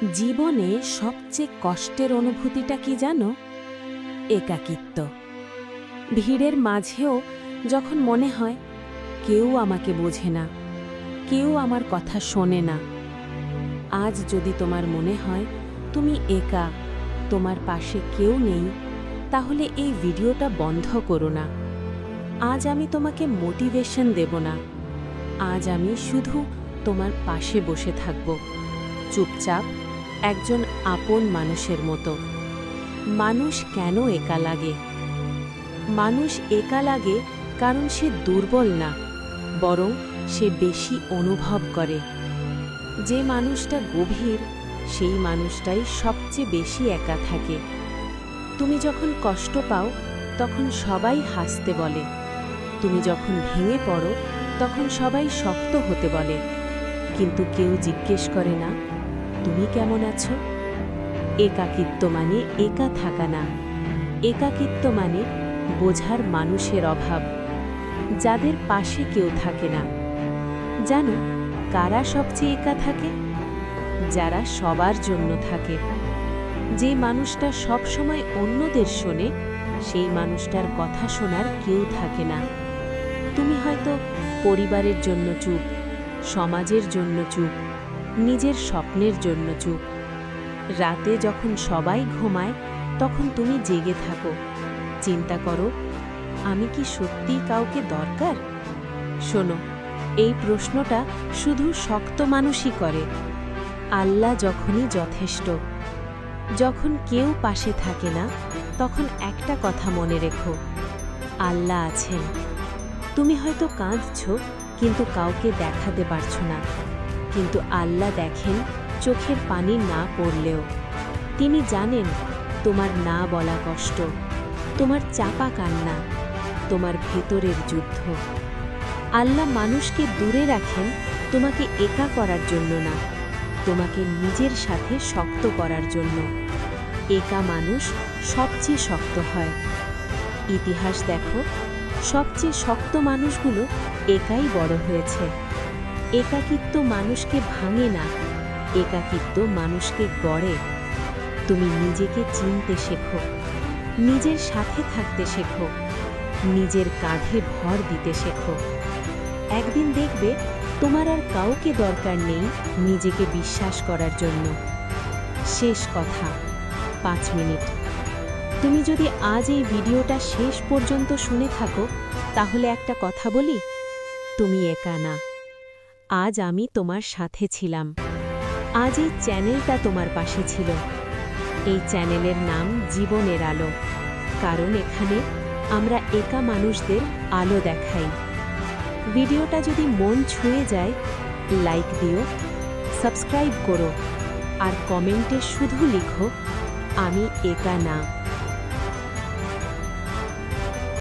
জীবনে সবচেয়ে কষ্টের অনুভূতিটা কি জানো? একাকিত্ব। ভিড়ের মাঝেও যখন মনে হয় কেউ আমাকে বোঝে না, কেউ আমার কথা শোনে না। আজ যদি তোমার মনে হয় তুমি একা, তোমার পাশে কেউ নেই, তাহলে এই ভিডিওটা বন্ধ করো না। আজ আমি তোমাকে মোটিভেশন দেব না। আজ আমি শুধু তোমার পাশে বসে থাকব, চুপচাপ, একজন আপন মানুষের মতো। মানুষ কেন একা লাগে? মানুষ একা লাগে কারণ সে দুর্বল না, বরং সে বেশি অনুভব করে। যে মানুষটা গভীর, সেই মানুষটাই সবচেয়ে বেশি একা থাকে। তুমি যখন কষ্ট পাও তখন সবাই হাসতে বলে, তুমি যখন ভেঙে পড়ো তখন সবাই শক্ত হতে বলে, কিন্তু কেউ জিজ্ঞেস করে না তুমি কেমন আছো। একাকিত্ব মানে একা থাকা না, একাকিত্ব মানে বোঝার মানুষের অভাব, যাদের পাশে কেউ থাকে না। জানো কারা সবচেয়ে একা থাকে? যারা সবার জন্য থাকে। যে মানুষটা সবসময় অন্যদের শোনে, সেই মানুষটার কথা শোনার কেউ থাকে না। তুমি হয়তো পরিবারের জন্য চুপ, সমাজের জন্য চুপ, নিজের স্বপ্নের জন্য চুপ। রাতে যখন সবাই ঘুমায় তখন তুমি জেগে থাকো, চিন্তা করো আমি কি সত্যিই কাউকে দরকার? শোনো, এই প্রশ্নটা শুধু শক্ত মানুষই করে। আল্লাহ যখনই যথেষ্ট। যখন কেউ পাশে থাকে না, তখন একটা কথা মনে রেখো, আল্লাহ আছেন। তুমি হয়তো কাঁদছো, কিন্তু কাউকে দেখাতে পারছো না, কিন্তু আল্লাহ দেখেন চোখের পানি না পড়লেও। তিনি জানেন তোমার না বলা কষ্ট, তোমার চাপা কান্না, তোমার ভেতরের যুদ্ধ। আল্লাহ মানুষকে দূরে রাখেন তোমাকে একা করার জন্য না, তোমাকে নিজের সাথে শক্ত করার জন্য। একা মানুষ সবচেয়ে শক্ত হয়। ইতিহাস দেখো, সবচেয়ে শক্ত মানুষগুলো একাই বড় হয়েছে। একাকিত্ব মানুষকে ভাঙে না, একাকিত্ব মানুষকে গড়ে। তুমি নিজেকে চিনতে শেখো, নিজের সাথে থাকতে শেখো, নিজের কাঁধে ভর দিতে শেখো। একদিন দেখবে তোমার আর কাউকে দরকার নেই নিজেকে বিশ্বাস করার জন্য। শেষ কথা, 5 মিনিট। তুমি যদি আজ এই ভিডিওটা শেষ পর্যন্ত শুনে থাকো, তাহলে একটা কথা বলি, তুমি একা না। আজ আমি তোমার সাথে ছিলাম। আজ এই চ্যানেলটা তোমার পাশে ছিল। এই চ্যানেলের নাম জীবনের আলো, কারণ এখানে আমরা একা মানুষদের আলো দেখাই। ভিডিওটা যদি মন ছুঁয়ে যায়, লাইক দিও, সাবস্ক্রাইব করো, আর কমেন্টে শুধু লিখো আমি একা না।